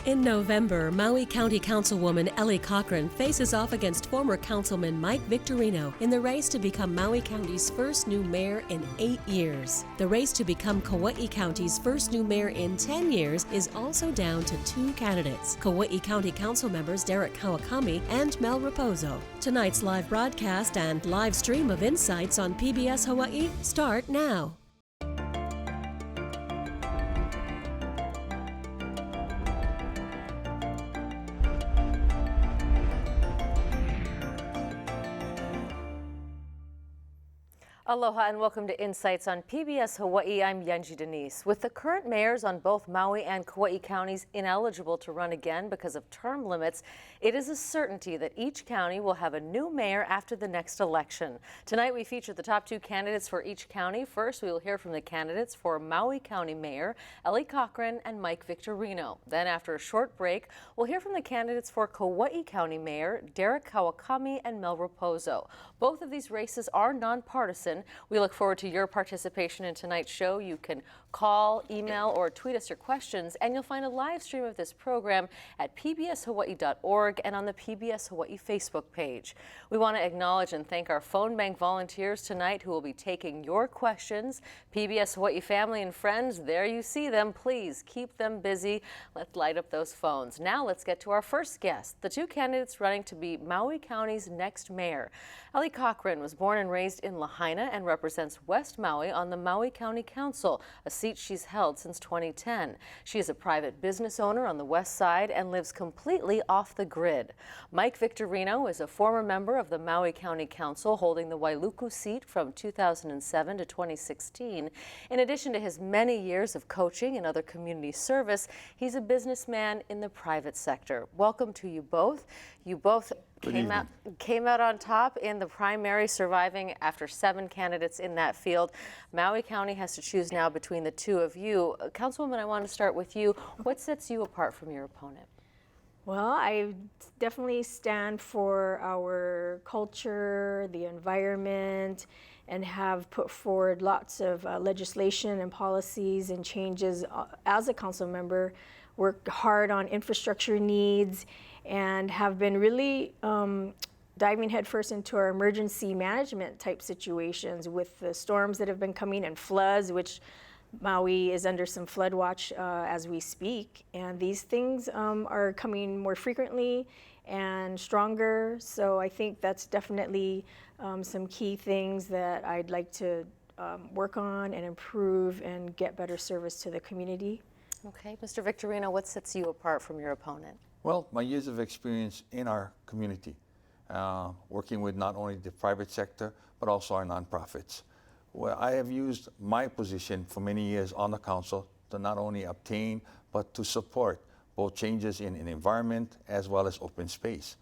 In November, Maui County Councilwoman Elle Cochran faces off against former councilman Mike Victorino in the race to become Maui County's first new mayor in 8 years. The race to become Kauai County's first new mayor in 10 years is also down to 2 candidates, Kauai County Council members Derek Kawakami and Mel Rapozo. Tonight's live broadcast and live stream of Insights on PBS Hawaii start now. Aloha and welcome to Insights on PBS Hawaii. I'm Yenji Denise. With the current mayors on both Maui and Kauai counties ineligible to run again because of term limits, it is a certainty that each county will have a new mayor after the next election. Tonight we feature the top 2 candidates for each county. First, we will hear from the candidates for Maui County Mayor, Elle Cochran and Mike Victorino. Then after a short break, we'll hear from the candidates for Kauai County Mayor, Derek Kawakami and Mel Rapozo. Both of these races are nonpartisan. We look forward to your participation in tonight's show. You can call, email, or tweet us your questions, and you'll find a live stream of this program at pbshawaii.org and on the PBS Hawaii Facebook page. We want to acknowledge and thank our phone bank volunteers tonight who will be taking your questions. PBS Hawaii family and friends, there you see them. Please keep them busy. Let's light up those phones. Now let's get to our first guest, the 2 candidates running to be Maui County's next mayor. Elle Cochran was born and raised in Lahaina and represents West Maui on the Maui County Council, a seat she's held since 2010. She is a private business owner on the west side and lives completely off the grid. Mike Victorino is a former member of the Maui County Council, holding the Wailuku seat from 2007 to 2016. In addition to his many years of coaching and other community service, he's a businessman in the private sector. Welcome to you both. You both came out on top in the primary, surviving after 7 candidates in that field. Maui County has to choose now between the 2 of you. Councilwoman, I want to start with you. What sets you apart from your opponent? Well, I definitely stand for our culture, the environment, and have put forward lots of legislation and policies and changes as a council member, worked hard on infrastructure needs, and have been really diving headfirst into our emergency management type situations with the storms that have been coming and floods, which Maui is under some flood watch as we speak. And these things are coming more frequently and stronger. So I think that's definitely some key things that I'd like to work on and improve and get better service to the community. Okay, Mr. Victorino, what sets you apart from your opponent? Well, my years of experience in our community, working with not only the private sector, but also our nonprofits. Well, I have used my position for many years on the council to not only obtain, but to support both changes in environment as well as open space.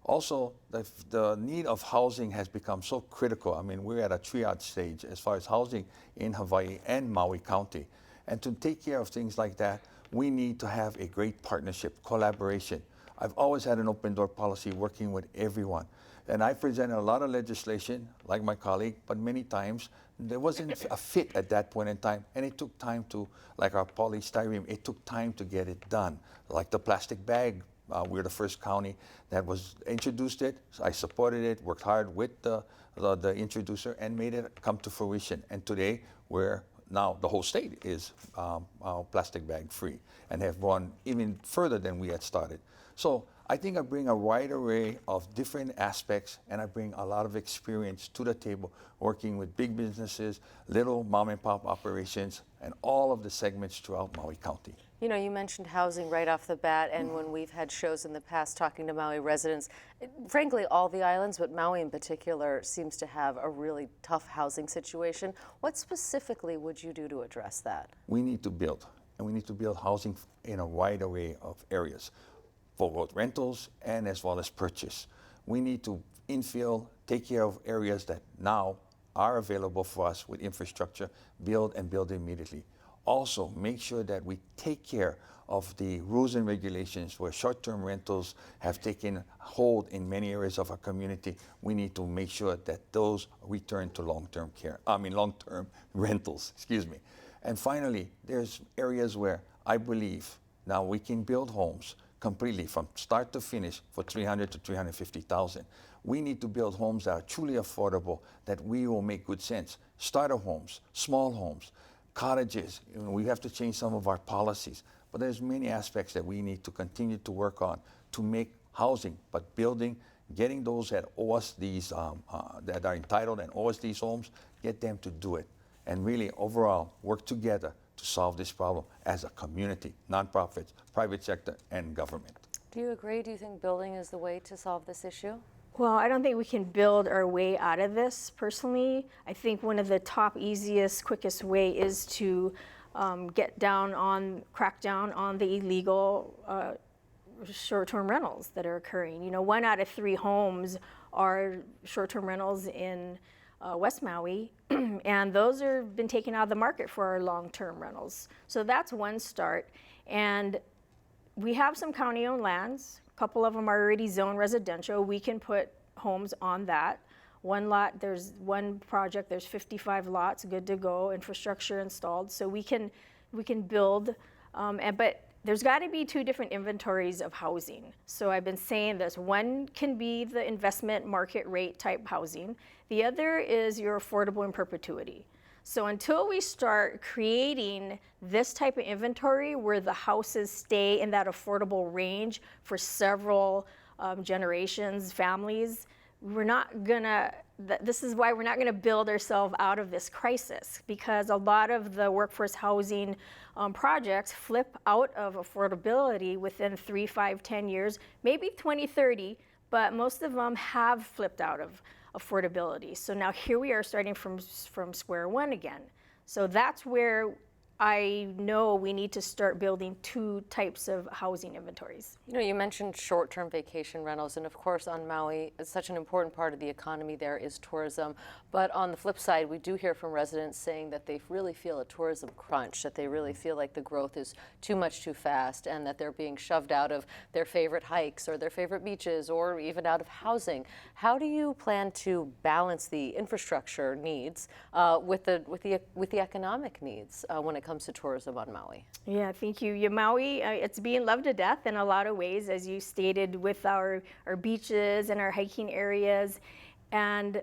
Also, the need of housing has become so critical. I mean, we're at a triage stage as far as housing in Hawaii and Maui County. And to take care of things like that, we need to have a great partnership, collaboration. I've always had an open door policy working with everyone. And I presented a lot of legislation, like my colleague, but many times there wasn't a fit at that point in time. And it took time to, like our polystyrene, it took time to get it done. Like the plastic bag, we're the first county that was introduced it. So I supported it, worked hard with the introducer and made it come to fruition. And today we're now the whole state is plastic bag free and have gone even further than we had started. So I think I bring a wide array of different aspects, and I bring a lot of experience to the table working with big businesses, little mom and pop operations, and all of the segments throughout Maui County. You know, you mentioned housing right off the bat, and when we've had shows in the past talking to Maui residents, frankly, all the islands, but Maui in particular, seems to have a really tough housing situation. What specifically would you do to address that? We need to build, and we need to build housing in a wide array of areas, for both rentals and as well as purchase. We need to infill, take care of areas that now are available for us with infrastructure, build and build immediately. Also, make sure that we take care of the rules and regulations where short-term rentals have taken hold in many areas of our community. We need to make sure that those return to long-term rentals, excuse me. And finally, there's areas where I believe Now we can build homes completely from start to finish for $300,000 to $350,000. We need to build homes that are truly affordable, that we will make good sense. Starter homes, small homes, cottages. We have to change some of our policies, but there's many aspects that we need to continue to work on to make housing, but building, getting those that owe us these, that are entitled and owe us these homes, get them to do it, and really overall work together to solve this problem as a community, nonprofits, private sector, and government. Do you agree? Do you think building is the way to solve this issue? Well, I don't think we can build our way out of this personally. I think one of the top easiest, quickest way is to crack down on the illegal short-term rentals that are occurring. You know, 1 out of 3 homes are short-term rentals in West Maui, and those have been taken out of the market for our long-term rentals. So that's one start. And we have some county-owned lands. A couple of them are already zoned residential. We can put homes on that. One lot, there's one project, there's 55 lots, good to go, infrastructure installed. So we can build, but there's got to be 2 different inventories of housing. So I've been saying this. One can be the investment market rate type housing. The other is your affordable in perpetuity. So until we start creating this type of inventory where the houses stay in that affordable range for several generations, families, we're not gonna, this is why we're not gonna build ourselves out of this crisis, because a lot of the workforce housing projects flip out of affordability within 3, 5, 10 years, maybe 20, 30, but most of them have flipped out of affordability. So now here we are starting from square one again. So that's where I know we need to start building 2 types of housing inventories. You know, you mentioned short-term vacation rentals, and of course on Maui, it's such an important part of the economy there is tourism. But on the flip side, we do hear from residents saying that they really feel a tourism crunch, that they really feel like the growth is too much too fast, and that they're being shoved out of their favorite hikes or their favorite beaches or even out of housing. How do you plan to balance the infrastructure needs with the economic needs when it comes to tourism on Maui? Yeah, thank you. Yeah, Maui, it's being loved to death in a lot of ways, as you stated, with our beaches and our hiking areas. And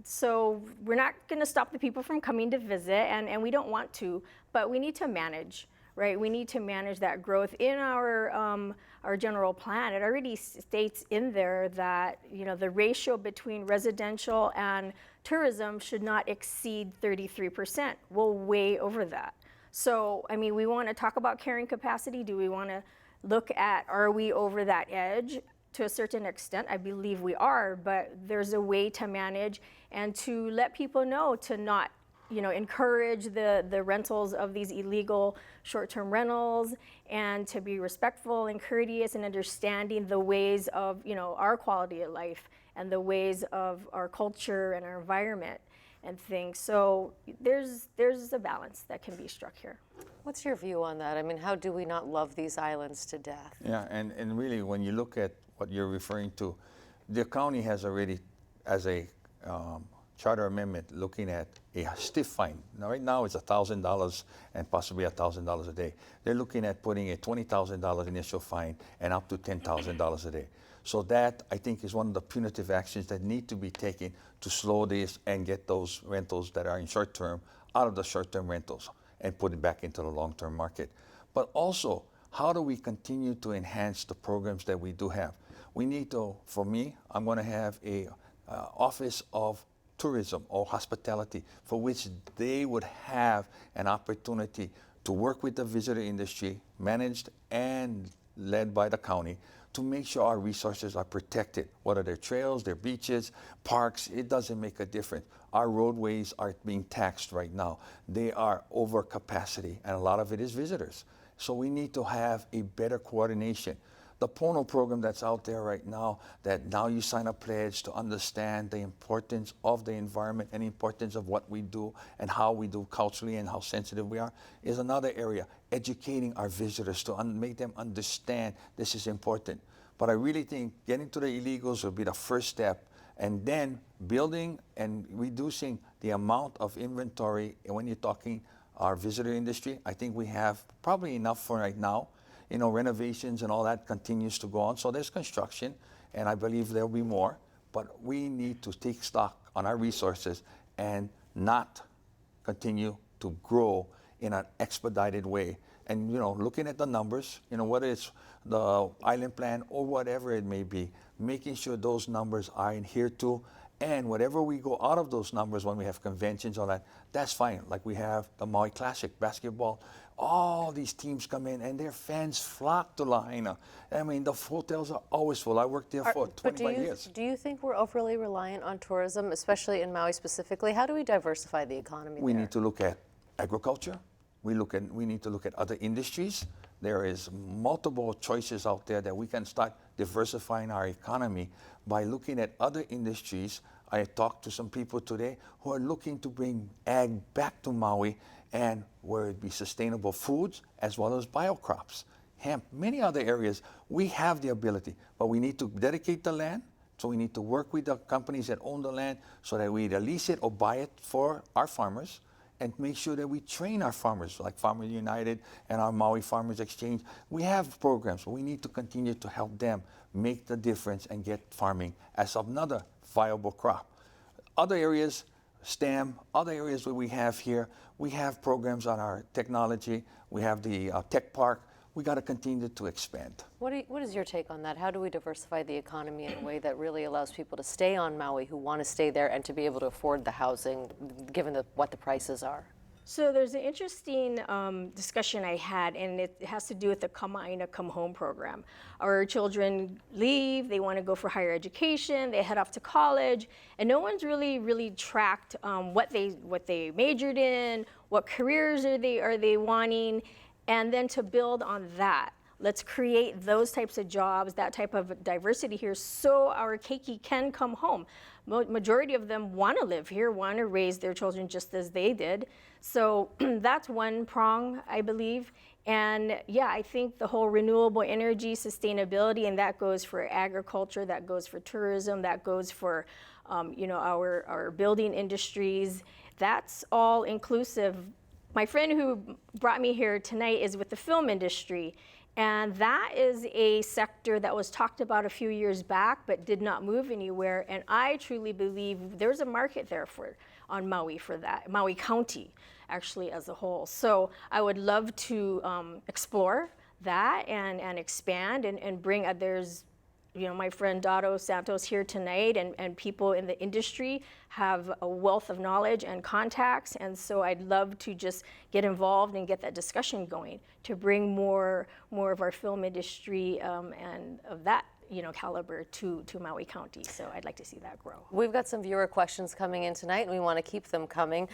so we're not going to stop the people from coming to visit, and we don't want to, but we need to manage, right? We need to manage that growth in our general plan. It already states in there that, you know, the ratio between residential and tourism should not exceed 33%. We're way over that. So, I mean, we want to talk about carrying capacity. Do we want to look at, are we over that edge? To a certain extent, I believe we are, but there's a way to manage and to let people know to not, you know, encourage the rentals of these illegal short-term rentals, and to be respectful and courteous and understanding the ways of, you know, our quality of life and the ways of our culture and our environment and things. So there's a balance that can be struck here. What's your view on that? I mean, how do we not love these islands to death? Yeah, and really when you look at what you're referring to, the county has already, as a charter amendment, looking at a stiff fine. Now, right now it's $1,000 and possibly $1,000 a day. They're looking at putting a $20,000 initial fine and up to $10,000 a day. So that, I think, is one of the punitive actions that need to be taken to slow this and get those rentals that are in short term out of the short term rentals and put it back into the long term market. But also, how do we continue to enhance the programs that we do have? We need to, for me, I'm going to have a office of tourism or hospitality for which they would have an opportunity to work with the visitor industry, managed and led by the county, to make sure our resources are protected. What are their trails, their beaches, parks? It doesn't make a difference. Our roadways are being taxed right now. They are over capacity, and a lot of it is visitors. So we need to have a better coordination. The Pono program that's out there right now, that now you sign a pledge to understand the importance of the environment and the importance of what we do and how we do culturally and how sensitive we are, is another area. Educating our visitors to make them understand this is important. But I really think getting to the illegals will be the first step, and then building and reducing the amount of inventory when you're talking our visitor industry. I think we have probably enough for right now. You know, renovations and all that continues to go on. So there's construction, and I believe there'll be more. But we need to take stock on our resources and not continue to grow in an expedited way. And, you know, looking at the numbers, you know, whether it's the island plan or whatever it may be, making sure those numbers are adhered to. And whatever we go out of those numbers when we have conventions or that, that's fine. Like we have the Maui Classic basketball. All these teams come in and their fans flock to Lahaina. I mean, the hotels are always full. I worked there for 25 years. Do you think we're overly reliant on tourism, especially in Maui specifically? How do we diversify the economy We there? need to look at agriculture. We need to look at other industries. There is multiple choices out there that we can start diversifying our economy by looking at other industries. I talked to some people today who are looking to bring ag back to Maui, and where it be sustainable foods as well as biocrops, hemp, many other areas. We have the ability, but we need to dedicate the land. So we need to work with the companies that own the land so that we either lease it or buy it for our farmers, and make sure that we train our farmers, like Farmers United and our Maui Farmers Exchange. We have programs, but we need to continue to help them make the difference and get farming as another viable crop. Other areas, STEM, other areas that we have here, we have programs on our technology. We have the tech park. We got to continue to expand. What is your take on that? How do we diversify the economy in a way that really allows people to stay on Maui who want to stay there and to be able to afford the housing given what the prices are? So there's an interesting discussion I had, and it has to do with the Kama'aina Come Home program. Our children leave, they want to go for higher education, they head off to college, and no one's really tracked what they majored in, what careers are they wanting, and then to build on that. Let's create those types of jobs, that type of diversity here, so our keiki can come home. Majority of them want to live here, want to raise their children just as they did. So that's one prong, I believe. And yeah, I think the whole renewable energy, sustainability, and that goes for agriculture, that goes for tourism, that goes for our building industries. That's all inclusive. My friend who brought me here tonight is with the film industry. And that is a sector that was talked about a few years back, but did not move anywhere. And I truly believe there's a market there on Maui for that, Maui County actually as a whole. So I would love to explore that and expand and bring others. My friend Dado Santos here tonight and people in the industry have a wealth of knowledge and contacts, and so I'd love to just get involved and get that discussion going to bring more of our film industry and of that caliber to Maui County. So I'd like to see that grow. We've got some viewer questions coming in tonight, and we want to keep them coming.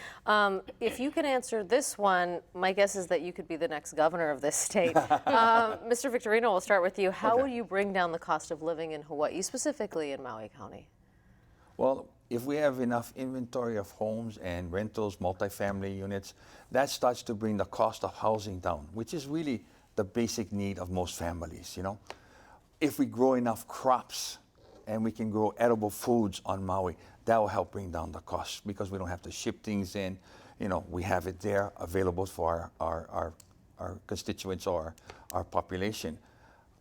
If you can answer this one, my guess is that you could be the next governor of this state. Mr. Victorino, we'll start with you. How will you bring down the cost of living in Hawaii, specifically in Maui County? Well, if we have enough inventory of homes and rentals, multifamily units, that starts to bring the cost of housing down, which is really the basic need of most families, If we grow enough crops and we can grow edible foods on Maui, that will help bring down the cost because we don't have to ship things in. We have it there available for our constituents or our population.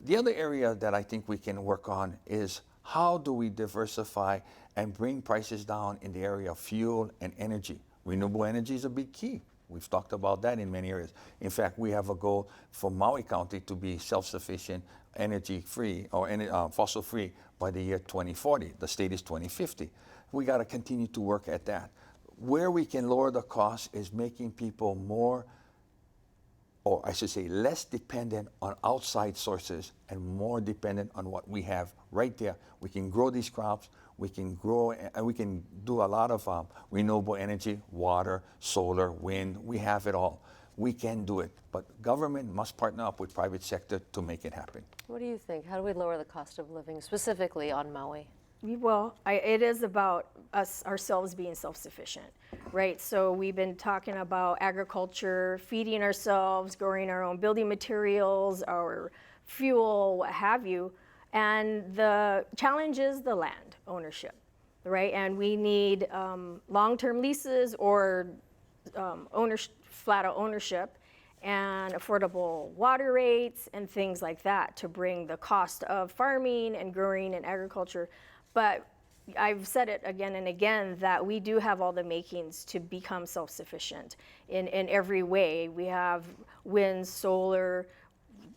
The other area that I think we can work on is how do we diversify and bring prices down in the area of fuel and energy. Renewable energy is a big key. We've talked about that in many areas. In fact, we have a goal for Maui County to be self-sufficient, energy-free or fossil-free by the year 2040. The state is 2050. We got to continue to work at that. Where we can lower the cost is making people more, or I should say less dependent on outside sources and more dependent on what we have right there. We can grow these crops, we can grow, and we can do a lot of renewable energy, water, solar, wind, we have it all. We can do it, but government must partner up with private sector to make it happen. What do you think? How do we lower the cost of living, specifically on Maui? Well, it is about us ourselves being self-sufficient, right? So we've been talking about agriculture, feeding ourselves, growing our own building materials, our fuel, what have you. And the challenge is the land ownership, right? And we need long-term leases or flat out ownership and affordable water rates and things like that to bring the cost of farming and growing and agriculture. But I've said it again and again that we do have all the makings to become self-sufficient in every way. We have wind, solar,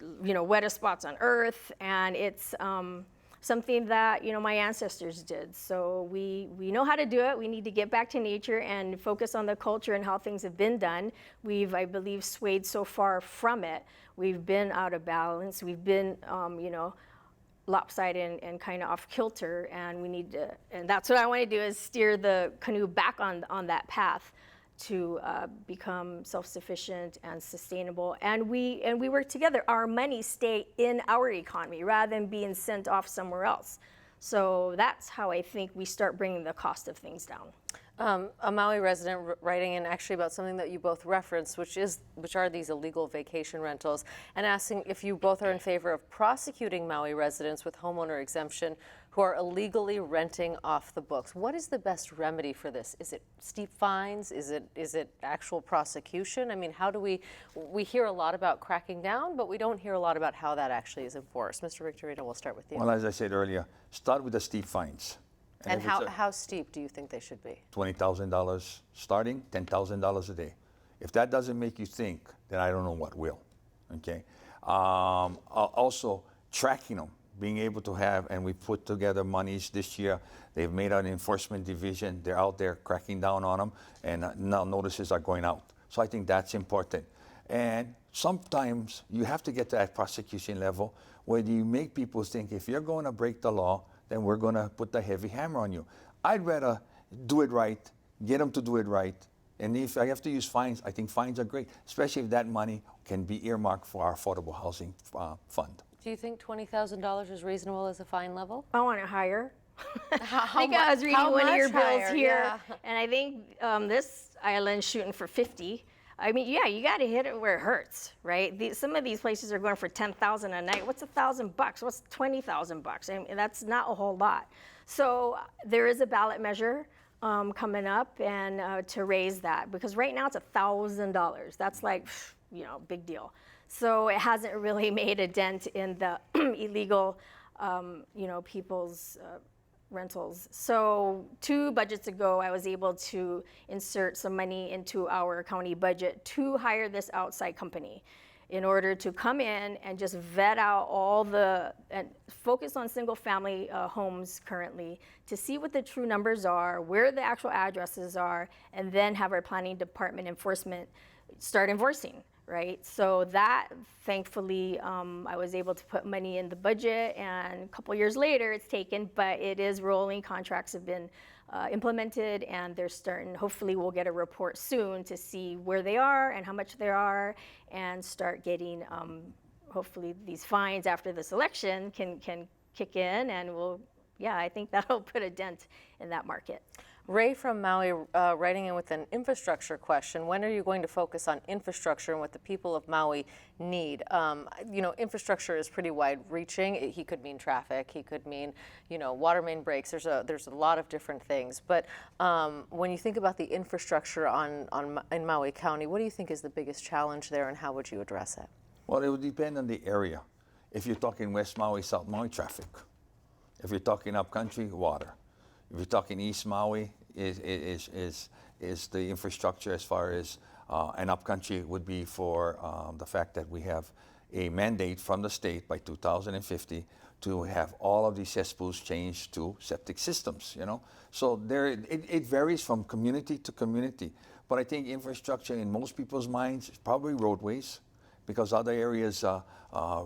wettest spots on earth, and it's something that my ancestors did. So we know how to do it. We need to get back to nature and focus on the culture and how things have been done. We've, I believe, swayed so far from it. We've been out of balance. We've been lopsided and kind of off kilter, and we need to, and that's what I want to do, is steer the canoe back on that path to become self-sufficient and sustainable. And we work together. Our money stay in our economy rather than being sent off somewhere else. So that's how I think we start bringing the cost of things down. A Maui resident writing in actually about something that you both referenced, which are these illegal vacation rentals, and asking if you both are in favor of prosecuting Maui residents with homeowner exemption who are illegally renting off the books. What is the best remedy for this? Is it steep fines? Is it actual prosecution? I mean, how do we hear a lot about cracking down, but we don't hear a lot about how that actually is enforced. Mr. Victorino, we'll start with you. Well, as I said earlier, start with the steep fines. And how steep do you think they should be? $20,000 starting, $10,000 a day. If that doesn't make you think, then I don't know what will. Okay. Also, tracking them, being able to have, and we put together monies this year. They've made an enforcement division. They're out there cracking down on them, and now notices are going out. So I think that's important. And sometimes you have to get to that prosecution level where you make people think, if you're going to break the law, then we're going to put the heavy hammer on you. I'd rather do it right, get them to do it right. And if I have to use fines, I think fines are great, especially if that money can be earmarked for our affordable housing fund. Do you think $20,000 is reasonable as a fine level? I want it higher. How I think I was reading one of your bills higher? here, Yeah. and I think this island's shooting for 50. I mean, yeah, you got to hit it where it hurts, right? Some of these places are going for $10,000 a night. What's $1,000 bucks? What's $20,000 I mean, that's not a whole lot. So there is a ballot measure coming up, and to raise that, because right now it's $1,000. That's like, big deal. So it hasn't really made a dent in the illegal, people's rentals. So 2 budgets ago, I was able to insert some money into our county budget to hire this outside company in order to come in and just vet out all and focus on single family homes currently to see what the true numbers are, where the actual addresses are, and then have our planning department enforcement start enforcing. Right, so that thankfully I was able to put money in the budget, and a couple years later it's taken, but it is rolling. Contracts have been implemented, and they're starting. Hopefully we'll get a report soon to see where they are and how much they are, and start getting hopefully these fines after this election can kick in, and I think that'll put a dent in that market. Ray from Maui writing in with an infrastructure question. When are you going to focus on infrastructure and what the people of Maui need? Infrastructure is pretty wide-reaching. He could mean traffic. He could mean, water main breaks. There's a lot of different things. But when you think about the infrastructure in Maui County, what do you think is the biggest challenge there, and how would you address it? Well, it would depend on the area. If you're talking West Maui, South Maui, traffic. If you're talking upcountry, water. If you're talking East Maui, is the infrastructure as far as an upcountry would be for the fact that we have a mandate from the state by 2050 to have all of these cesspools changed to septic systems, So it varies from community to community. But I think infrastructure in most people's minds is probably roadways, because other areas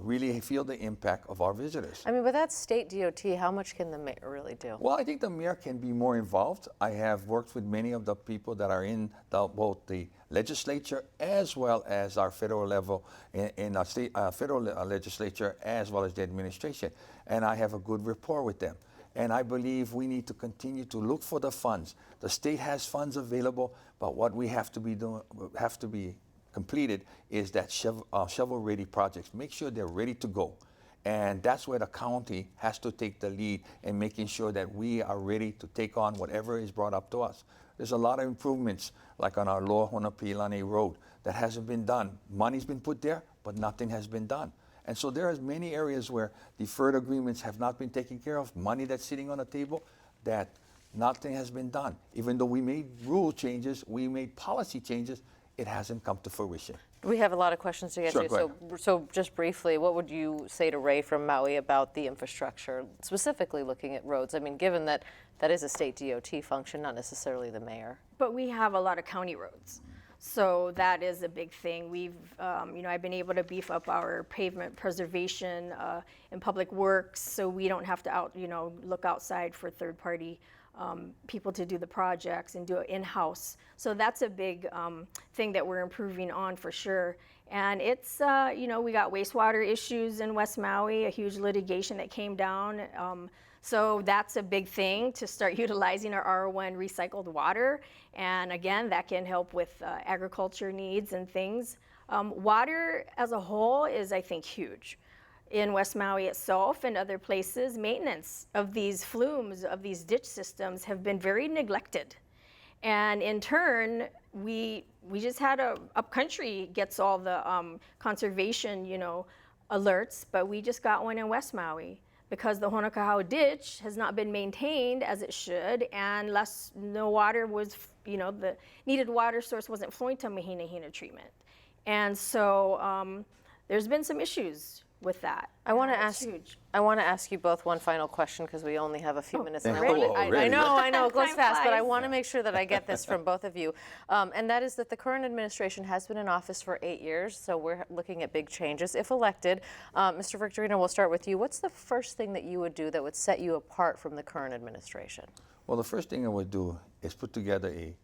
really feel the impact of our visitors. I mean, but that's state DOT. How much can the mayor really do? Well, I think the mayor can be more involved. I have worked with many of the people that are in both the legislature as well as our federal level, in our state federal legislature as well as the administration, and I have a good rapport with them. And I believe we need to continue to look for the funds. The state has funds available, but what we have to be completed is that shovel-ready projects. Make sure they're ready to go. And that's where the county has to take the lead in making sure that we are ready to take on whatever is brought up to us. There's a lot of improvements, like on our Loa Honapilani Road, that hasn't been done. Money's been put there, but nothing has been done. And so there are many areas where deferred agreements have not been taken care of, money that's sitting on the table that nothing has been done. Even though we made rule changes, we made policy changes, it hasn't come to fruition. We have a lot of questions to get Sure, to. go So just briefly, what would you say to Ray from Maui about the infrastructure, specifically looking at roads? I mean, given that that is a state DOT function, not necessarily the mayor. But we have a lot of county roads. So that is a big thing. We've, I've been able to beef up our pavement preservation in public works, so we don't have to look outside for third-party people to do the projects and do it in-house. So that's a big thing that we're improving on for sure. And it's, we got wastewater issues in West Maui, a huge litigation that came down. So that's a big thing, to start utilizing our R1 recycled water. And again, that can help with agriculture needs and things. Water as a whole is, I think, huge. In West Maui itself and other places, maintenance of these flumes, of these ditch systems have been very neglected. And in turn, we just had upcountry gets all the conservation, alerts, but we just got one in West Maui because the Honokahau ditch has not been maintained as it should, and no water was, the needed water source wasn't flowing to Mahina treatment. And so there's been some issues with that. I want to ask you both one final question, because we only have a few minutes. And I know, it goes Time fast, but I flies. want to make sure that I get this from both of you. And that is that the current administration has been in office for 8 years, so we're looking at big changes. If elected, Mr. Victorino, we'll start with you. What's the first thing that you would do that would set you apart from the current administration? Well, the first thing I would do is put together a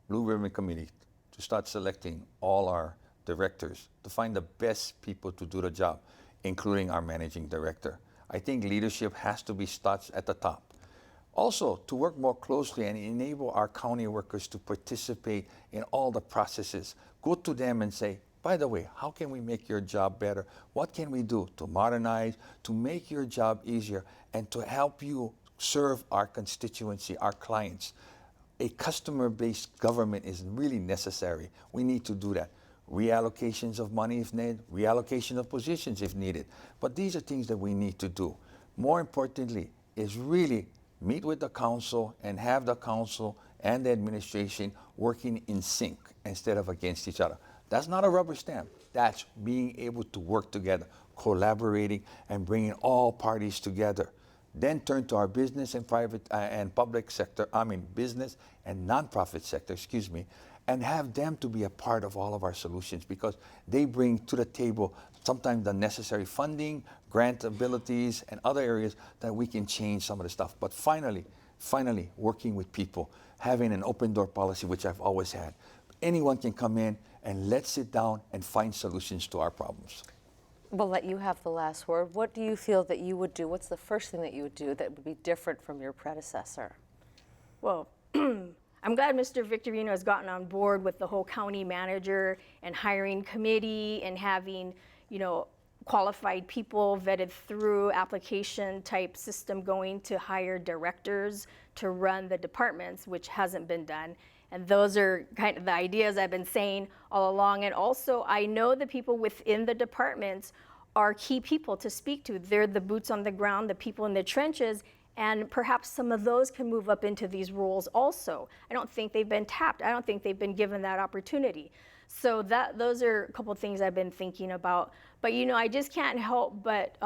Blue Ribbon Committee to start selecting all our directors, to find the best people to do the job, including our managing director. I think leadership has to be starts at the top. Also, to work more closely and enable our county workers to participate in all the processes. Go to them and say, by the way, how can we make your job better? What can we do to modernize, to make your job easier, and to help you serve our constituency, our clients? A customer-based government is really necessary. We need to do that. Reallocations of money if needed, reallocation of positions if needed. But these are things that we need to do. More importantly is really meet with the council and have the council and the administration working in sync instead of against each other. That's not a rubber stamp. That's being able to work together, collaborating and bringing all parties together. Then turn to our business and private and public sector, business and nonprofit sector, and have them to be a part of all of our solutions, because they bring to the table sometimes the necessary funding, grant abilities, and other areas that we can change some of the stuff. But finally, working with people, having an open door policy, which I've always had. Anyone can come in and let's sit down and find solutions to our problems. We'll let you have the last word. What do you feel that you would do? What's the first thing that you would do that would be different from your predecessor? Well, I'm glad Mr. Victorino has gotten on board with the whole county manager and hiring committee and having, qualified people vetted through application type system going to hire directors to run the departments, which hasn't been done. And those are kind of the ideas I've been saying all along. And also, I know the people within the departments are key people to speak to. They're the boots on the ground, the people in the trenches, and perhaps some of those can move up into these roles also. I don't think they've been tapped. I don't think they've been given that opportunity. So those are a couple of things I've been thinking about. But I just can't help but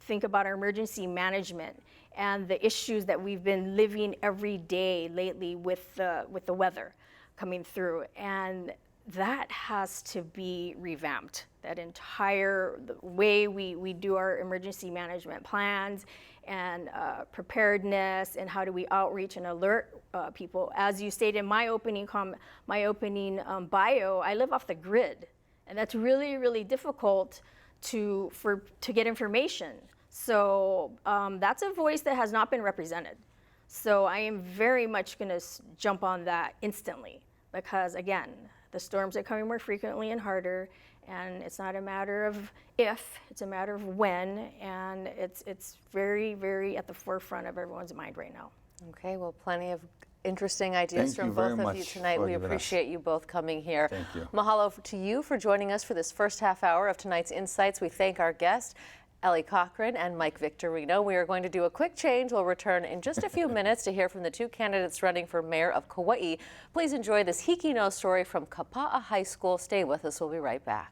think about our emergency management and the issues that we've been living every day lately with the weather coming through. And that has to be revamped. That entire way we do our emergency management plans and preparedness, and how do we outreach and alert people. As you stated in my opening bio, I live off the grid, and that's really, really difficult to get information. So that's a voice that has not been represented. So I am very much going to jump on that instantly, because again, the storms are coming more frequently and harder, and it's not a matter of if, it's a matter of when, and it's very, very at the forefront of everyone's mind right now. Okay, well, plenty of interesting ideas Thank from you very both of much you tonight. for We giving us- appreciate you both coming here. Thank you. Mahalo to you for joining us for this first half hour of tonight's Insights. We thank our guests, Elle Cochran and Mike Victorino. We are going to do a quick change. We'll return in just a few minutes to hear from the two candidates running for mayor of Kauai. Please enjoy this Hikino story from Kapa'a High School. Stay with us. We'll be right back.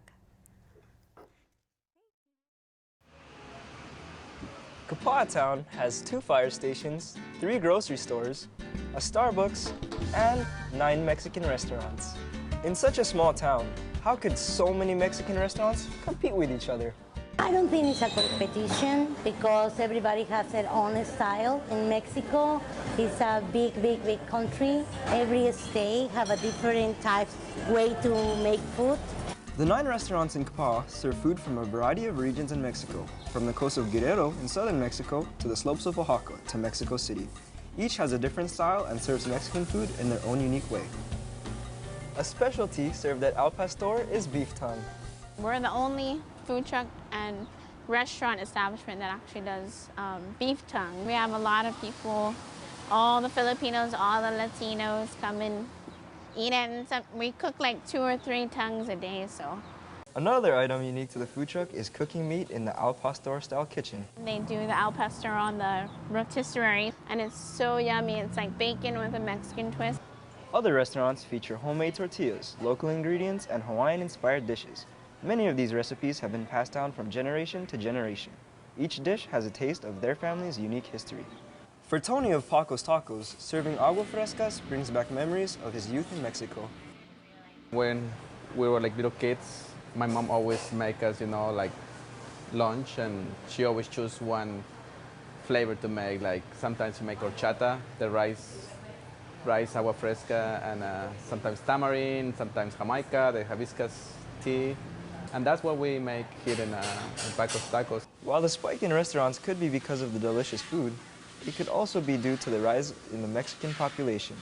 Kapa'a Town has 2 fire stations, 3 grocery stores, a Starbucks, and 9 Mexican restaurants. In such a small town, how could so many Mexican restaurants compete with each other? I don't think it's a competition because everybody has their own style. In Mexico, it's a big, big, big country. Every state have a different type way to make food. The 9 restaurants in Kapa'a serve food from a variety of regions in Mexico, from the coast of Guerrero in southern Mexico to the slopes of Oaxaca to Mexico City. Each has a different style and serves Mexican food in their own unique way. A specialty served at Al Pastor is beef tongue. We're the only food truck and restaurant establishment that actually does beef tongue. We have a lot of people, all the Filipinos, all the Latinos come and eat it. And we cook like 2 or 3 tongues a day, so. Another item unique to the food truck is cooking meat in the Al Pastor style kitchen. They do the al pastor on the rotisserie, and it's so yummy. It's like bacon with a Mexican twist. Other restaurants feature homemade tortillas, local ingredients, and Hawaiian-inspired dishes. Many of these recipes have been passed down from generation to generation. Each dish has a taste of their family's unique history. For Tony of Paco's Tacos, serving agua frescas brings back memories of his youth in Mexico. When we were like little kids, my mom always make us, like lunch, and she always choose one flavor to make. Like sometimes she make horchata, the rice agua fresca, and sometimes tamarind, sometimes jamaica, the hibiscus tea. And that's what we make here in Paco's Tacos. While the spike in restaurants could be because of the delicious food, it could also be due to the rise in the Mexican population.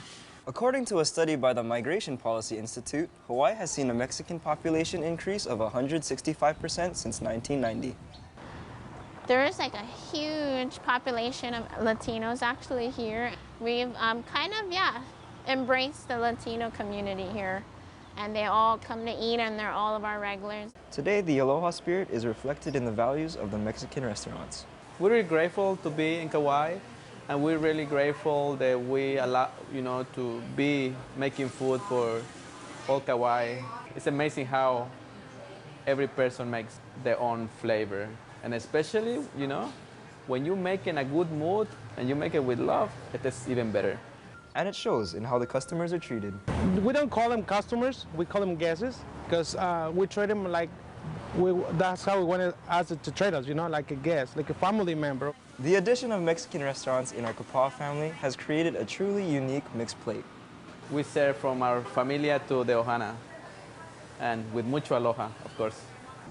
According to a study by the Migration Policy Institute, Hawaii has seen a Mexican population increase of 165% since 1990. There is like a huge population of Latinos actually here. We've embraced the Latino community here, and they all come to eat, and they're all of our regulars. Today, the Aloha spirit is reflected in the values of the Mexican restaurants. We're really grateful to be in Kauai, and we're really grateful that we allow, to be making food for all Kauai. It's amazing how every person makes their own flavor. And especially, when you make in a good mood and you make it with love, it is even better. And it shows in how the customers are treated. We don't call them customers, we call them guests, because we treat them like, that's how we want us to treat us, like a guest, like a family member. The addition of Mexican restaurants in our Kapa'a family has created a truly unique mixed plate. We serve from our familia to the ohana, and with mucho aloha, of course.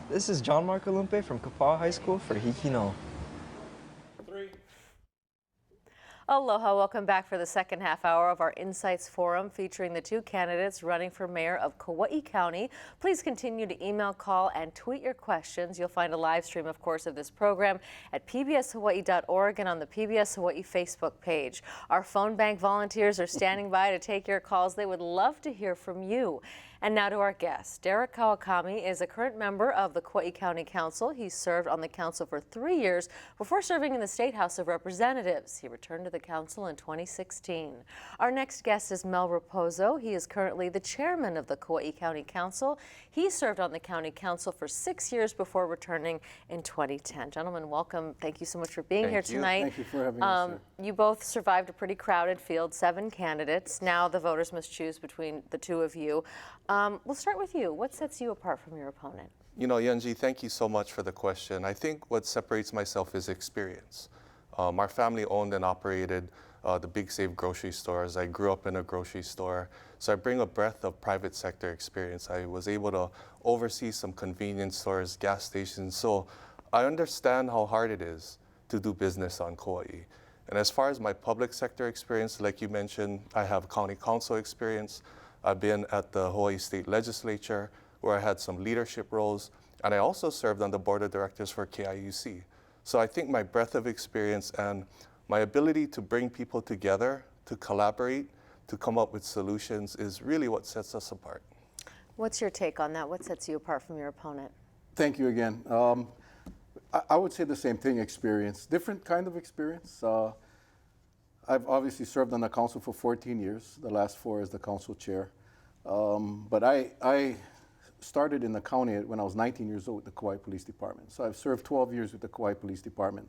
This is John Mark Olumpe from Kapa'a High School for Hikino. Aloha, welcome back for the second half hour of our Insights Forum featuring the two candidates running for mayor of Kauai County. Please continue to email, call, and tweet your questions. You'll find a live stream, of course, of this program at pbshawaii.org and on the PBS Hawaii Facebook page. Our phone bank volunteers are standing by to take your calls. They would love to hear from you. And now to our guest. Derek Kawakami is a current member of the Kauai County Council. He served on the council for 3 years before serving in the State House of Representatives. He returned to the council in 2016. Our next guest is Mel Rapozo. He is currently the chairman of the Kauai County Council. He served on the county council for 6 years before returning in 2010. Gentlemen, welcome. Thank you so much for being here tonight. Thank you for having us here. You both survived a pretty crowded field, 7 candidates. Now the voters must choose between the two of you. We'll start with you. What sets you apart from your opponent? Yunji, thank you so much for the question. I think what separates myself is experience. Our family owned and operated the Big Save grocery stores. I grew up in a grocery store, so I bring a breadth of private sector experience. I was able to oversee some convenience stores, gas stations, so I understand how hard it is to do business on Kauai. And as far as my public sector experience, like you mentioned, I have county council experience. I've been at the Hawaii State Legislature, where I had some leadership roles, and I also served on the board of directors for KIUC. So I think my breadth of experience and my ability to bring people together, to collaborate, to come up with solutions is really what sets us apart. What's your take on that? What sets you apart from your opponent? Thank you again. I would say the same thing, experience, different kind of experience. I've obviously served on the council for 14 years, the last 4 as the council chair. But I started in the county when I was 19 years old with the Kauai Police Department. So I've served 12 years with the Kauai Police Department.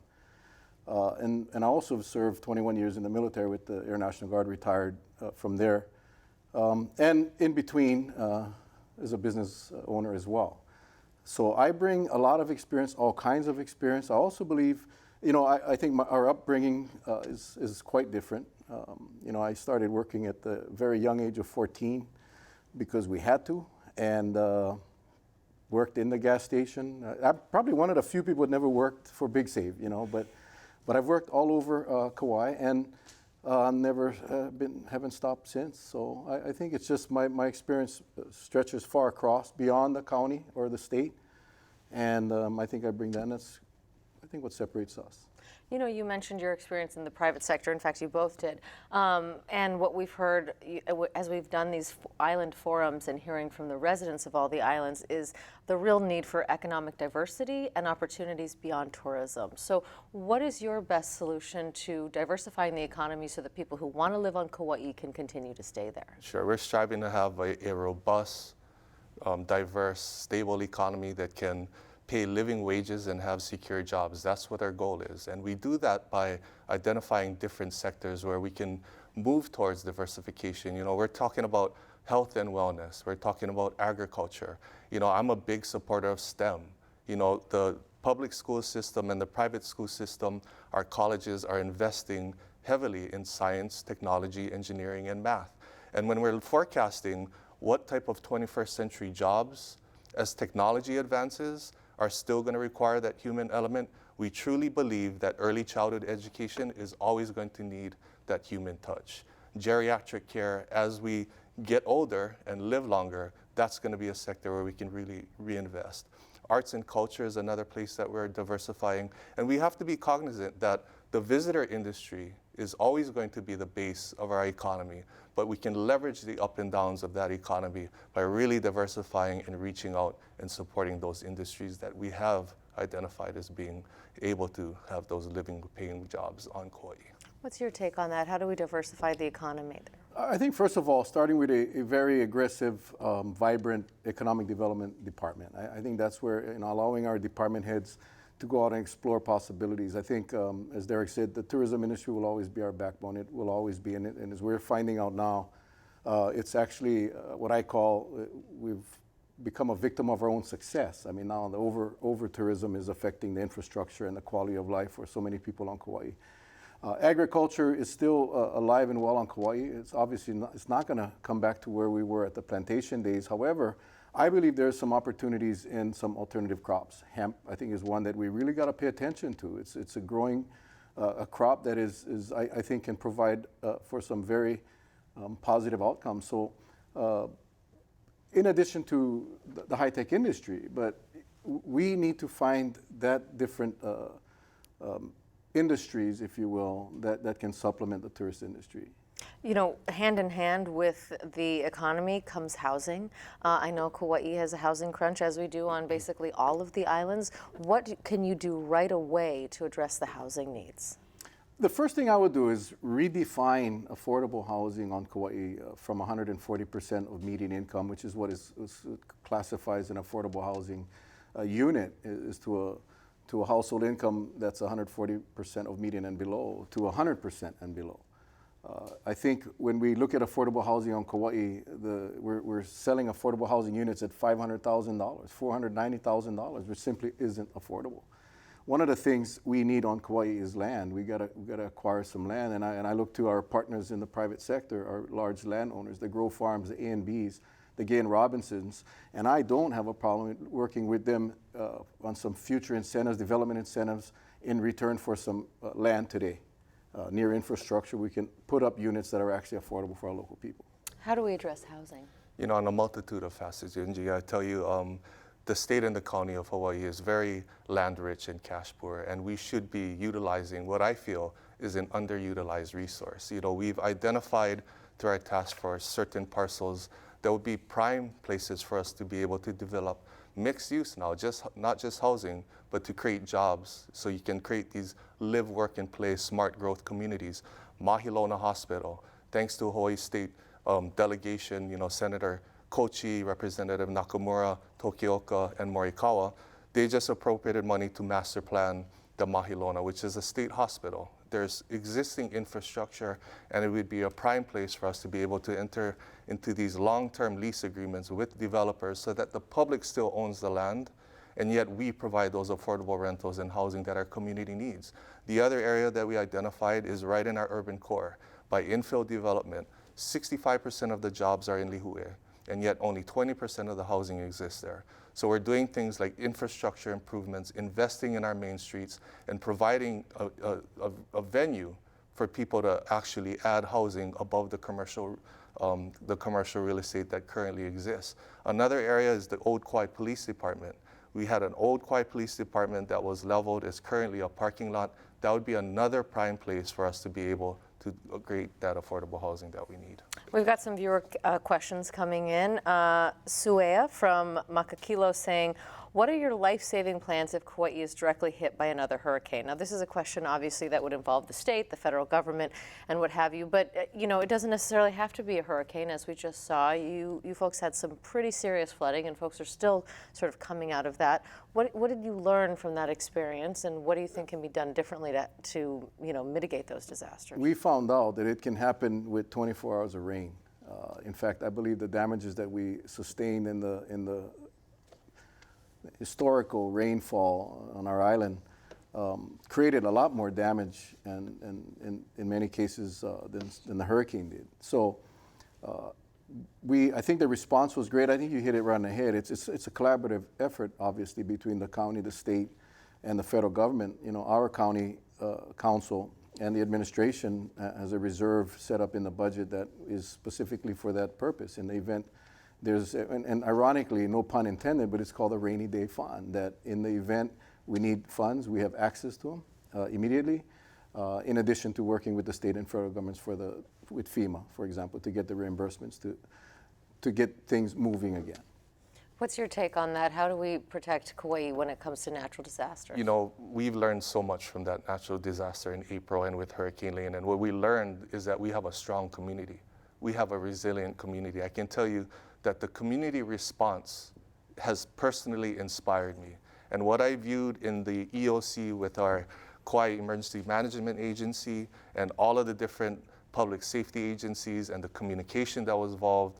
And I also have served 21 years in the military with the Air National Guard, retired from there. And in between, as a business owner as well. So I bring a lot of experience, all kinds of experience. I also believe, I think our upbringing is quite different. I started working at the very young age of 14 because we had to, and worked in the gas station. I'm probably one of the few people that never worked for Big Save, but I've worked all over Kauai, and never haven't stopped since. So I think it's just my experience stretches far across beyond the county or the state, and I think I bring that, and that's I think what separates us. You mentioned your experience in the private sector. In fact, you both did. And what we've heard as we've done these island forums and hearing from the residents of all the islands is the real need for economic diversity and opportunities beyond tourism. So what is your best solution to diversifying the economy so that people who want to live on Kauai can continue to stay there? Sure, we're striving to have a robust, diverse, stable economy that can pay living wages and have secure jobs. That's what our goal is. And we do that by identifying different sectors where we can move towards diversification. We're talking about health and wellness. We're talking about agriculture. I'm a big supporter of STEM. The public school system and the private school system, our colleges are investing heavily in science, technology, engineering, and math. And when we're forecasting what type of 21st century jobs as technology advances are still going to require that human element, we truly believe that early childhood education is always going to need that human touch. Geriatric care, as we get older and live longer, that's going to be a sector where we can really reinvest. Arts and culture is another place that we're diversifying. And we have to be cognizant that the visitor industry is always going to be the base of our economy, but we can leverage the up and downs of that economy by really diversifying and reaching out and supporting those industries that we have identified as being able to have those living, paying jobs on Kauai. What's your take on that? How do we diversify the economy there? I think, first of all, starting with a very aggressive, vibrant economic development department. I think that's where, allowing our department heads to go out and explore possibilities. I think, as Derek said, the tourism industry will always be our backbone. It will always be in it. And as we're finding out now, it's actually what I call, we've become a victim of our own success. I mean, now the over tourism is affecting the infrastructure and the quality of life for so many people on Kauai. Agriculture is still alive and well on Kauai. It's obviously it's not going to come back to where we were at the plantation days. However, I believe there's some opportunities in some alternative crops. Hemp, I think, is one that we really got to pay attention to. It's a growing a crop that I think can provide for some very positive outcomes. So in addition to the high-tech industry, but we need to find that different industries, if you will, that can supplement the tourist industry. Hand in hand with the economy comes housing. I know Kauai has a housing crunch, as we do on basically all of the islands. What can you do right away to address the housing needs? The first thing I would do is redefine affordable housing on Kauai from 140% of median income, which is what is classifies an affordable housing unit, is to a household income that's 140% of median and below, to 100% and below. I think when we look at affordable housing on Kauai, we're selling affordable housing units at $500,000, $490,000, which simply isn't affordable. One of the things we need on Kauai is land. We gotta acquire some land, and I look to our partners in the private sector, our large landowners, the Grow Farms, the A&Bs, the Gay and Robinsons, and I don't have a problem working with them on some future incentives, development incentives, in return for some land today. Near infrastructure, we can put up units that are actually affordable for our local people. How do we address housing? On a multitude of facets, Angie, I tell you, the state and the county of Hawaii is very land rich and cash poor, and we should be utilizing what I feel is an underutilized resource. We've identified through our task force certain parcels that would be prime places for us to be able to develop mixed use now, not just housing, but to create jobs. So you can create these live, work, and play smart growth communities. Mahilona Hospital, thanks to Hawaii State delegation, Senator Kochi, Representative Nakamura, Tokioka, and Morikawa, they just appropriated money to master plan the Mahilona, which is a state hospital. There's existing infrastructure, and it would be a prime place for us to be able to enter into these long-term lease agreements with developers so that the public still owns the land, and yet we provide those affordable rentals and housing that our community needs. The other area that we identified is right in our urban core. By infill development, 65% of the jobs are in Lihue, and yet only 20% of the housing exists there. So we're doing things like infrastructure improvements, investing in our main streets, and providing a venue for people to actually add housing above the commercial real estate that currently exists. Another area is the Old Kauai Police Department. We had an Old Kauai Police Department that was leveled. It's currently a parking lot. That would be another prime place for us to be able to create that affordable housing that we need. We've got some viewer questions coming in. Suea from Makakilo saying, what are your life-saving plans if Kauai is directly hit by another hurricane? Now, this is a question, obviously, that would involve the state, the federal government, and what have you. But, it doesn't necessarily have to be a hurricane. As we just saw, you folks had some pretty serious flooding, and folks are still sort of coming out of that. What did you learn from that experience, and what do you think can be done differently to mitigate those disasters? We found out that it can happen with 24 hours of rain. In fact, I believe the damages that we sustained in the historical rainfall on our island created a lot more damage and in many cases than the hurricane did. So I think the response was great. I think you hit it right on the head. It's a collaborative effort, obviously, between the county, the state, and the federal government. Our county council and the administration has a reserve set up in the budget that is specifically for that purpose. In the event and ironically, no pun intended, but it's called a rainy day fund, that in the event we need funds, we have access to them immediately, in addition to working with the state and federal governments with FEMA, for example, to get the reimbursements to get things moving again. What's your take on that? How do we protect Kauai when it comes to natural disasters? We've learned so much from that natural disaster in April and with Hurricane Lane, and what we learned is that we have a strong community. We have a resilient community. I can tell you that the community response has personally inspired me. And what I viewed in the EOC with our Kauai Emergency Management Agency and all of the different public safety agencies and the communication that was involved,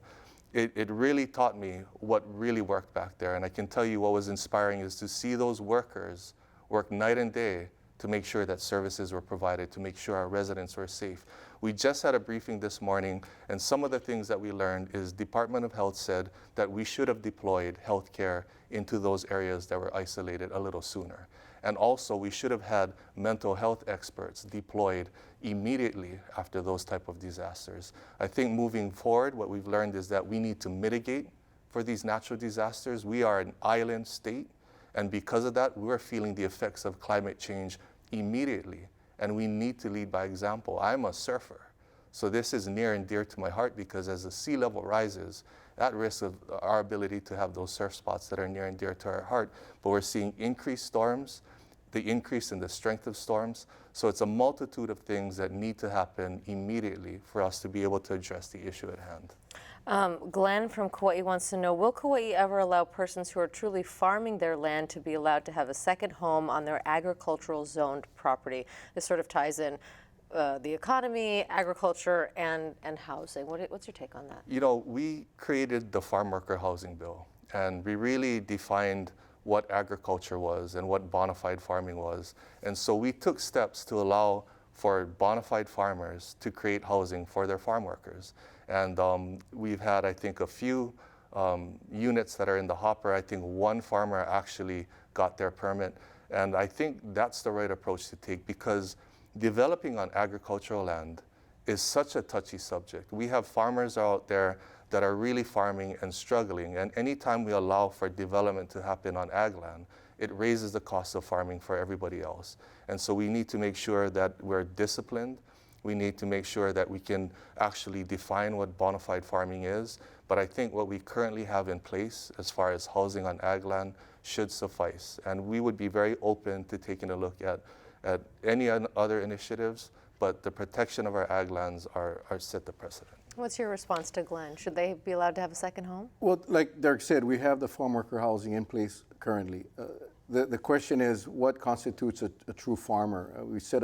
it really taught me what really worked back there. And I can tell you what was inspiring is to see those workers work night and day to make sure that services were provided, to make sure our residents were safe. We just had a briefing this morning, and some of the things that we learned is Department of Health said that we should have deployed healthcare into those areas that were isolated a little sooner. And also, we should have had mental health experts deployed immediately after those type of disasters. I think moving forward, what we've learned is that we need to mitigate for these natural disasters. We are an island state, and because of that, we're feeling the effects of climate change immediately, and we need to lead by example. I'm a surfer, so this is near and dear to my heart because as the sea level rises, that risks of our ability to have those surf spots that are near and dear to our heart. But we're seeing increased storms, the increase in the strength of storms. So it's a multitude of things that need to happen immediately for us to be able to address the issue at hand. Glenn from Kauai wants to know, will Kauai ever allow persons who are truly farming their land to be allowed to have a second home on their agricultural zoned property? This sort of ties in the economy, agriculture, and housing. What's your take on that? We created the farm worker housing bill, and we really defined what agriculture was and what bona fide farming was. And so we took steps to allow for bona fide farmers to create housing for their farm workers. And we've had, I think, a few units that are in the hopper. I think one farmer actually got their permit. And I think that's the right approach to take because developing on agricultural land is such a touchy subject. We have farmers out there that are really farming and struggling. And anytime we allow for development to happen on ag land, it raises the cost of farming for everybody else. And so we need to make sure that we're disciplined, We need to make sure that we can actually define what bona fide farming is. But I think what we currently have in place as far as housing on ag land should suffice. And we would be very open to taking a look at any other initiatives, but the protection of our ag lands are set the precedent. What's your response to Glenn? Should they be allowed to have a second home? Well, like Derek said, we have the farm worker housing in place currently. The question is, what constitutes a true farmer? We set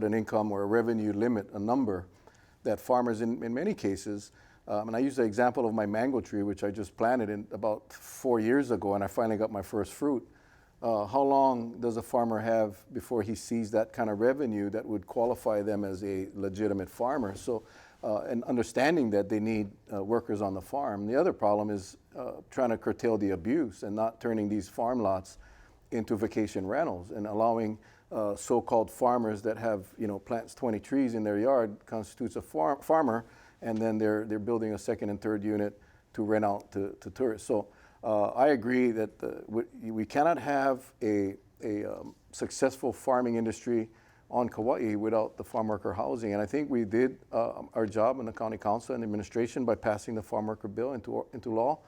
an income or a revenue limit, a number that farmers in many cases, and I use the example of my mango tree, which I just planted in about 4 years ago, and I finally got my first fruit. How long does a farmer have before he sees that kind of revenue that would qualify them as a legitimate farmer? So, and understanding that they need workers on the farm. The other problem is trying to curtail the abuse and not turning these farm lots into vacation rentals and allowing so-called farmers that have, plants 20 trees in their yard constitutes a farmer, and then they're building a second and third unit to rent out to tourists. So I agree that we cannot have a successful farming industry on Kauai without the farm worker housing. And I think we did our job in the county council and administration by passing the farm worker bill into law.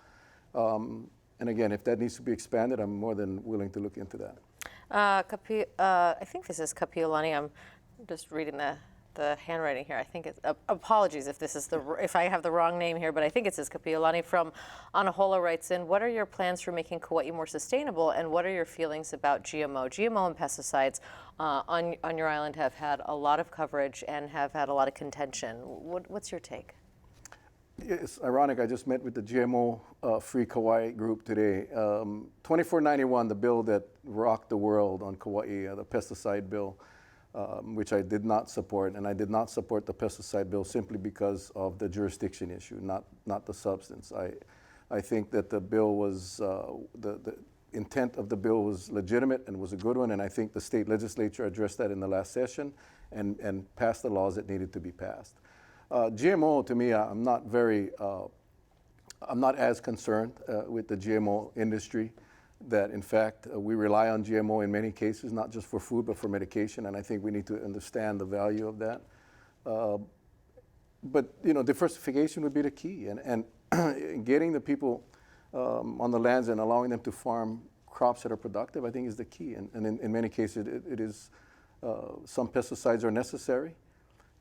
And again, if that needs to be expanded, I'm more than willing to look into that. I think this is Kapiolani. I'm just reading the handwriting here. I think it's apologies if I have the wrong name here, but I think it says Kapiolani from Anahola writes in, what are your plans for making Kauai more sustainable, and what are your feelings about GMO? GMO and pesticides on your island have had a lot of coverage and have had a lot of contention. What's your take? It's ironic, I just met with the GMO Free Kauai group today. 2491, the bill that rocked the world on Kauai, the pesticide bill, which I did not support, and I did not support the pesticide bill simply because of the jurisdiction issue, not the substance. I think that the bill was, the intent of the bill was legitimate and was a good one, and I think the state legislature addressed that in the last session and passed the laws that needed to be passed. GMO, to me, I'm not as concerned with the GMO industry, that in fact we rely on GMO in many cases, not just for food but for medication, and I think we need to understand the value of that. But diversification would be the key, and getting the people on the lands and allowing them to farm crops that are productive, I think, is the key. And in many cases, it is some pesticides are necessary.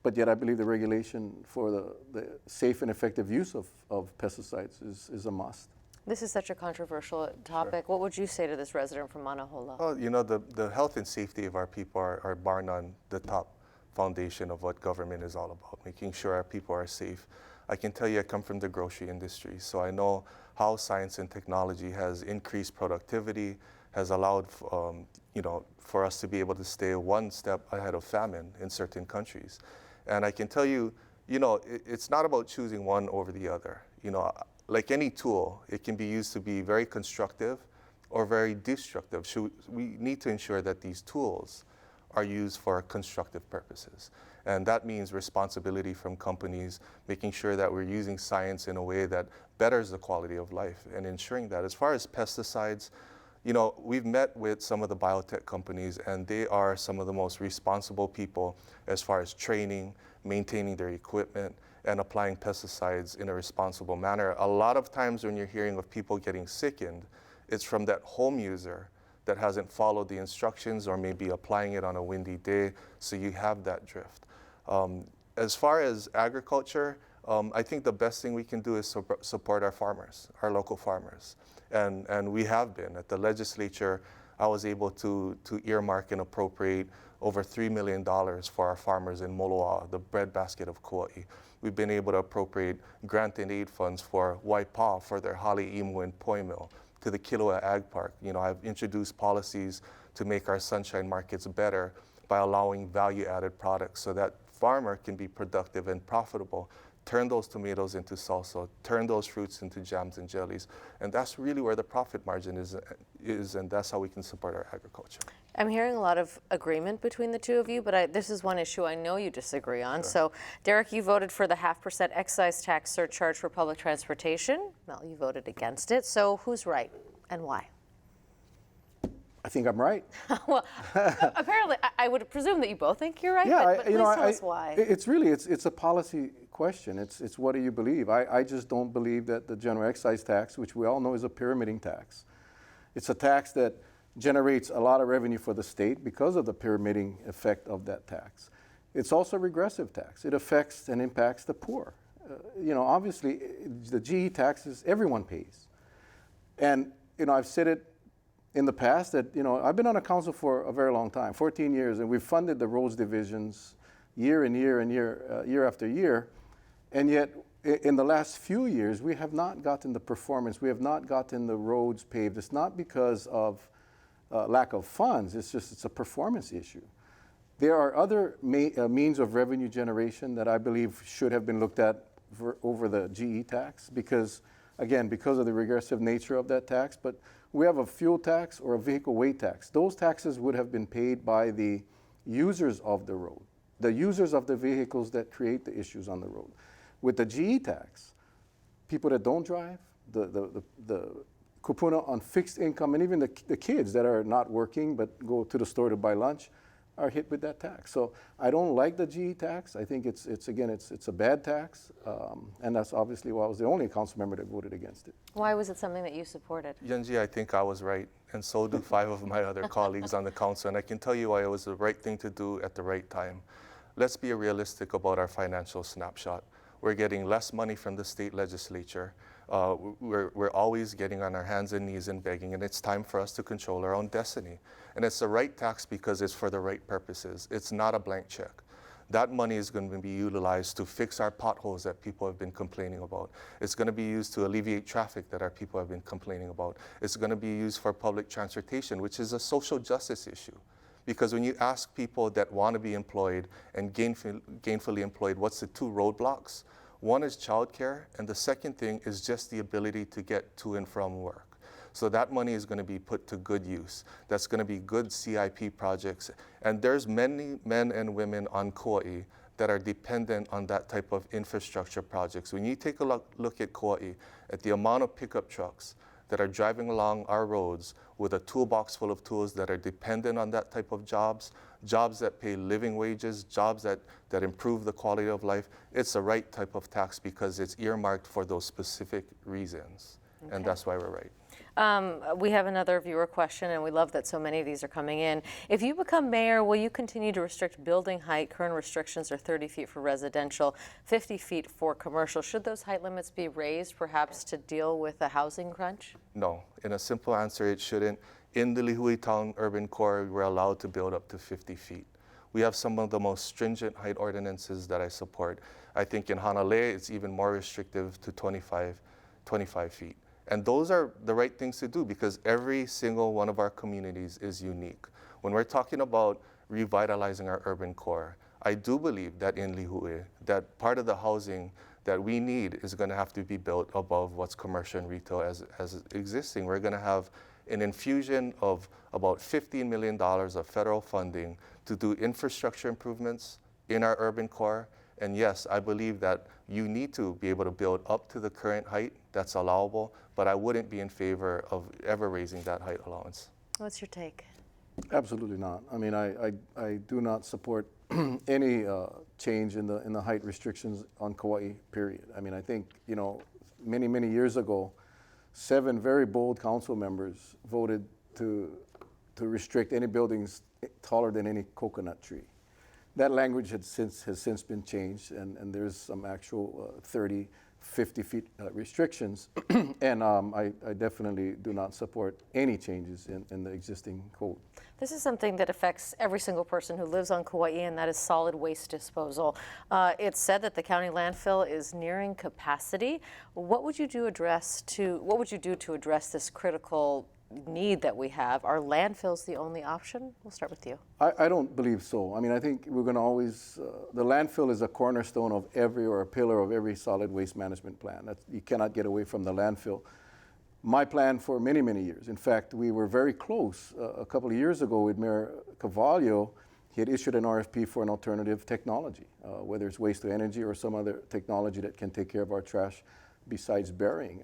But yet I believe the regulation for the safe and effective use of pesticides is a must. This is such a controversial topic. Sure. What would you say to this resident from Anahola? Well, the health and safety of our people are bar none the top foundation of what government is all about, making sure our people are safe. I can tell you I come from the grocery industry, so I know how science and technology has increased productivity, has allowed for us to be able to stay one step ahead of famine in certain countries. And I can tell you, it's not about choosing one over the other. Like any tool, it can be used to be very constructive or very destructive. We need to ensure that these tools are used for constructive purposes. And that means responsibility from companies, making sure that we're using science in a way that betters the quality of life and ensuring that. As far as pesticides, we've met with some of the biotech companies, and they are some of the most responsible people as far as training, maintaining their equipment, and applying pesticides in a responsible manner. A lot of times when you're hearing of people getting sickened, it's from that home user that hasn't followed the instructions or maybe applying it on a windy day, so you have that drift. As far as agriculture, I think the best thing we can do is support our farmers, our local farmers. And we have been. At the legislature, I was able to earmark and appropriate over $3 million for our farmers in Moloa, the breadbasket of Kauai. We've been able to appropriate grant and aid funds for Waipaw for their Hali'imu and Poi Mill, to the Kilauea Ag Park. I've introduced policies to make our sunshine markets better by allowing value-added products so that farmer can be productive and profitable, turn those tomatoes into salsa, turn those fruits into jams and jellies. And that's really where the profit margin is, and that's how we can support our agriculture. I'm hearing a lot of agreement between the two of you, but this is one issue I know you disagree on. Sure. So, Derek, you voted for the 0.5% excise tax surcharge for public transportation. Well, you voted against it. So who's right and why? I think I'm right. Well, apparently, I would presume that you both think you're right, Yeah, but please tell us why. It's a policy question. It's what do you believe? I just don't believe that the general excise tax, which we all know is a pyramiding tax, it's a tax that generates a lot of revenue for the state because of the pyramiding effect of that tax. It's also a regressive tax. It affects and impacts the poor. Obviously, the GE taxes everyone pays. And, I've said it in the past that, I've been on a council for a very long time, 14 years, and we've funded the roads divisions year after year. And yet, in the last few years, we have not gotten the performance. We have not gotten the roads paved. It's not because of lack of funds. It's a performance issue. There are other means of revenue generation that I believe should have been looked at over the GE tax because of the regressive nature of that tax. But we have a fuel tax or a vehicle weight tax. Those taxes would have been paid by the users of the road, the users of the vehicles that create the issues on the road. With the GE tax, people that don't drive, the kupuna on fixed income, and even the kids that are not working but go to the store to buy lunch are hit with that tax. So I don't like the GE tax. I think it's a bad tax, and that's obviously why I was the only council member that voted against it. Why was it something that you supported? Yunji, I think I was right, and so do 5 of my other colleagues on the council, and I can tell you why it was the right thing to do at the right time. Let's be realistic about our financial snapshot. We're getting less money from the state legislature. We're always getting on our hands and knees and begging, and it's time for us to control our own destiny. And it's the right tax because it's for the right purposes. It's not a blank check. That money is going to be utilized to fix our potholes that people have been complaining about. It's going to be used to alleviate traffic that our people have been complaining about. It's going to be used for public transportation, which is a social justice issue. Because when you ask people that want to be employed and gainfully employed, what's the 2 roadblocks? One is childcare, and the second thing is just the ability to get to and from work. So that money is going to be put to good use. That's going to be good CIP projects. And there's many men and women on Kauai that are dependent on that type of infrastructure projects. When you take a look at Kauai, at the amount of pickup trucks that are driving along our roads with a toolbox full of tools that are dependent on that type of jobs that pay living wages, jobs that improve the quality of life, it's the right type of tax because it's earmarked for those specific reasons. Okay. And that's why we're right. We have another viewer question, and we love that so many of these are coming in. If you become mayor, will you continue to restrict building height? Current restrictions are 30 feet for residential, 50 feet for commercial. Should those height limits be raised, perhaps to deal with a housing crunch? No. In a simple answer, it shouldn't. In the Lihue Town urban core, we're allowed to build up to 50 feet. We have some of the most stringent height ordinances that I support. I think in Hanalei, it's even more restrictive to 25 feet. And those are the right things to do because every single one of our communities is unique. When we're talking about revitalizing our urban core, I do believe that in Lihue, that part of the housing that we need is going to have to be built above what's commercial and retail as existing. We're going to have an infusion of about $15 million of federal funding to do infrastructure improvements in our urban core. And yes, I believe that you need to be able to build up to the current height that's allowable, but I wouldn't be in favor of ever raising that height allowance. What's your take? Absolutely not. I mean, I do not support any change in the height restrictions on Kauai, period. I mean, I think, many, many years ago, 7 very bold council members voted to restrict any buildings taller than any coconut tree. That language has since been changed, and there's some actual 30, 50 feet restrictions, and I definitely do not support any changes in the existing code. This is something that affects every single person who lives on Kauai, and that is solid waste disposal. It's said that the county landfill is nearing capacity. What would you do to address this critical need that we have? Are landfills the only option? We'll start with you. I don't believe so. I mean, I think we're going to always, the landfill is a cornerstone of a pillar of every solid waste management plan. You cannot get away from the landfill. My plan for many, many years, in fact, we were very close a couple of years ago with Mayor Cavallo. He had issued an RFP for an alternative technology, whether it's waste to energy or some other technology that can take care of our trash besides burying.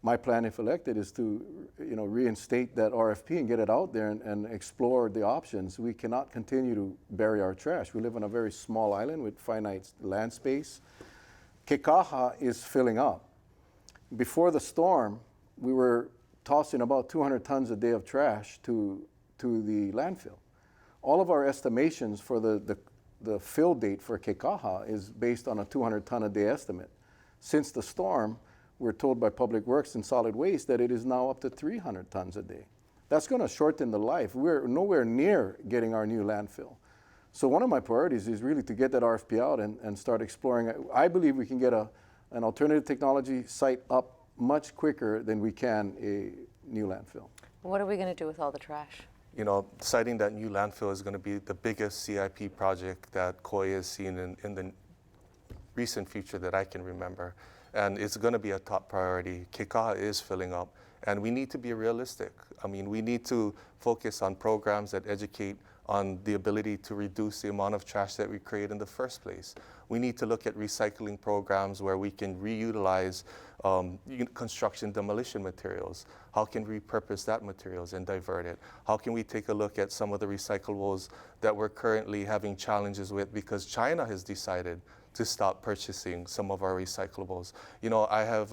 my plan, if elected, is to reinstate that RFP and get it out there and explore the options. We cannot continue to bury our trash. We live on a very small island with finite land space. Kekaha is filling up. Before the storm, we were tossing about 200 tons a day of trash to the landfill. All of our estimations for the fill date for Kekaha is based on a 200 ton a day estimate. Since the storm, we're told by Public Works and Solid Waste that it is now up to 300 tons a day. That's going to shorten the life. We're nowhere near getting our new landfill. So one of my priorities is really to get that RFP out and start exploring. I believe we can get an alternative technology site up much quicker than we can a new landfill. What are we going to do with all the trash? Siting that new landfill is going to be the biggest CIP project that Kauai has seen in the recent future that I can remember. And it's going to be a top priority. Kekaha is filling up, and we need to be realistic. I mean, we need to focus on programs that educate on the ability to reduce the amount of trash that we create in the first place. We need to look at recycling programs where we can reutilize construction demolition materials. How can we repurpose that materials and divert it? How can we take a look at some of the recyclables that we're currently having challenges with because China has decided to stop purchasing some of our recyclables? I have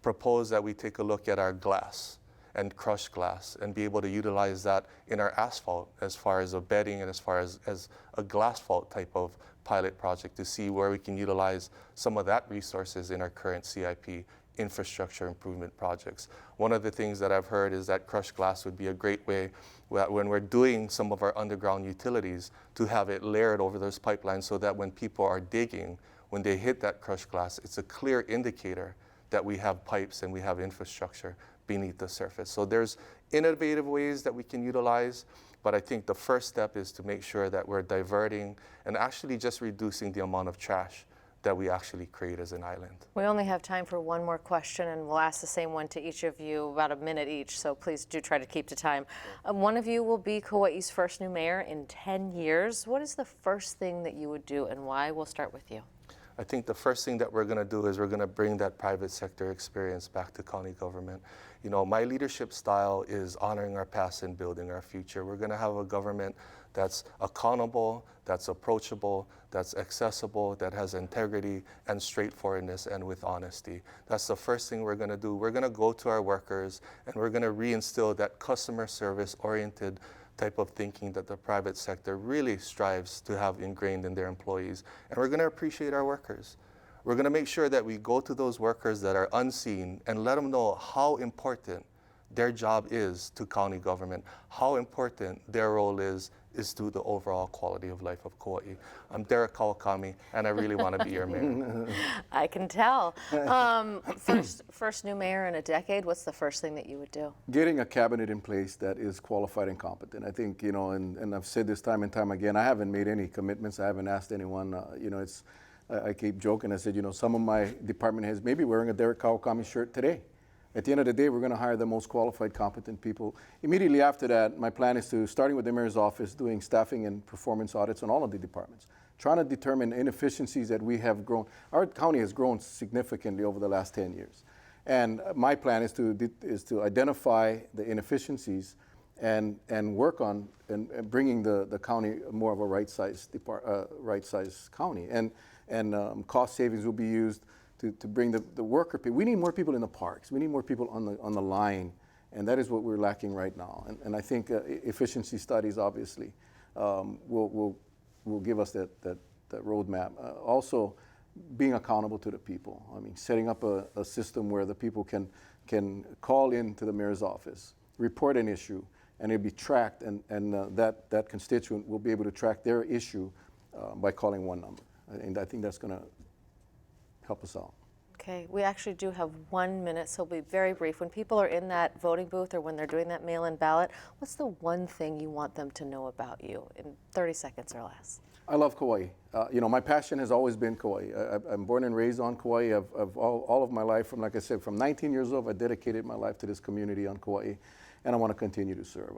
proposed that we take a look at our glass and crushed glass and be able to utilize that in our asphalt as far as a bedding and as far as a glass fault type of pilot project to see where we can utilize some of that resources in our current CIP infrastructure improvement projects. One of the things that I've heard is that crushed glass would be a great way when we're doing some of our underground utilities to have it layered over those pipelines so that when people are digging, when they hit that crushed glass, it's a clear indicator that we have pipes and we have infrastructure beneath the surface. So there's innovative ways that we can utilize, but I think the first step is to make sure that we're diverting and actually just reducing the amount of trash that we actually create as an island. We only have time for one more question, and we'll ask the same one to each of you, about a minute each, so please do try to keep to time. One of you will be Kauai's first new mayor in 10 years. What is the first thing that you would do, and why? We'll start with you. I think the first thing that we're going to do is we're going to bring that private sector experience back to county government. My leadership style is honoring our past and building our future. We're going to have a government that's accountable, that's approachable, that's accessible, that has integrity and straightforwardness and with honesty. That's the first thing we're going to do. We're going to go to our workers and we're going to reinstill that customer service oriented type of thinking that the private sector really strives to have ingrained in their employees. And we're going to appreciate our workers. We're going to make sure that we go to those workers that are unseen and let them know how important their job is to county government, how important their role is to the overall quality of life of Kauai. I'm Derek Kawakami, and I really want to be your mayor. I can tell. First new mayor in a decade, what's the first thing that you would do? Getting a cabinet in place that is qualified and competent. I think, and I've said this time and time again, I haven't made any commitments. I haven't asked anyone, I keep joking. I said, some of my department heads may be wearing a Derek Kawakami shirt today. At the end of the day, we're going to hire the most qualified, competent people. Immediately after that, my plan is to, starting with the mayor's office, doing staffing and performance audits on all of the departments, trying to determine inefficiencies that we have grown. Our county has grown significantly over the last 10 years. And my plan is to identify the inefficiencies and work on and bringing the county more of a right-sized county. And cost savings will be used to bring the worker people. We need more people in the parks. We need more people on the line, and that is what we're lacking right now. And I think efficiency studies obviously will give us that roadmap. Also, being accountable to the people. I mean, setting up a system where the people can call in to the mayor's office, report an issue, and it'll be tracked, and that constituent will be able to track their issue by calling one number. And I think that's going to help us out. Okay, we actually do have 1 minute, so we'll be very brief. When people are in that voting booth or when they're doing that mail-in ballot, what's the one thing you want them to know about you in 30 seconds or less? I love Kauai. My passion has always been Kauai. I'm born and raised on Kauai. I've all of my life, from 19 years old, I dedicated my life to this community on Kauai, and I want to continue to serve.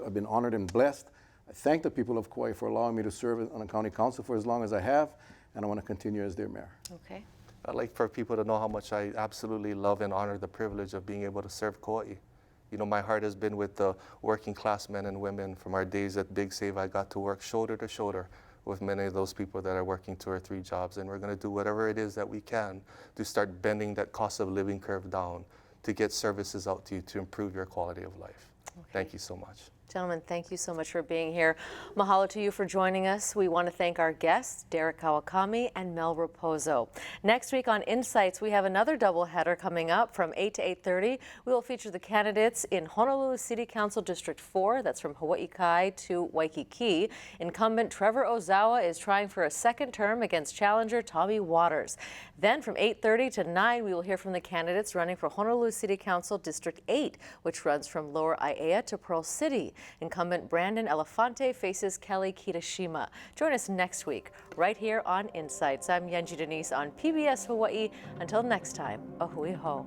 I've been honored and blessed. I thank the people of Kauai for allowing me to serve on the county council for as long as I have, and I want to continue as their mayor. Okay. I'd like for people to know how much I absolutely love and honor the privilege of being able to serve Kauai. You know, my heart has been with the working class men and women. From our days at Big Save, I got to work shoulder to shoulder with many of those people that are working 2 or 3 jobs. And we're going to do whatever it is that we can to start bending that cost of living curve down to get services out to you to improve your quality of life. Okay. Thank you so much. Gentlemen, thank you so much for being here. Mahalo to you for joining us. We want to thank our guests, Derek Kawakami and Mel Rapozo. Next week on Insights, we have another doubleheader coming up from 8 to 8:30. We will feature the candidates in Honolulu City Council District 4, that's from Hawaii Kai to Waikiki. Incumbent Trevor Ozawa is trying for a second term against challenger Tommy Waters. Then from 8:30 to 9, we will hear from the candidates running for Honolulu City Council District 8, which runs from Lower Aiea to Pearl City. Incumbent Brandon Elefante faces Kelly Kitashima. Join us next week, right here on Insights. I'm Yanji Denise on PBS Hawaii. Until next time, a hui hou.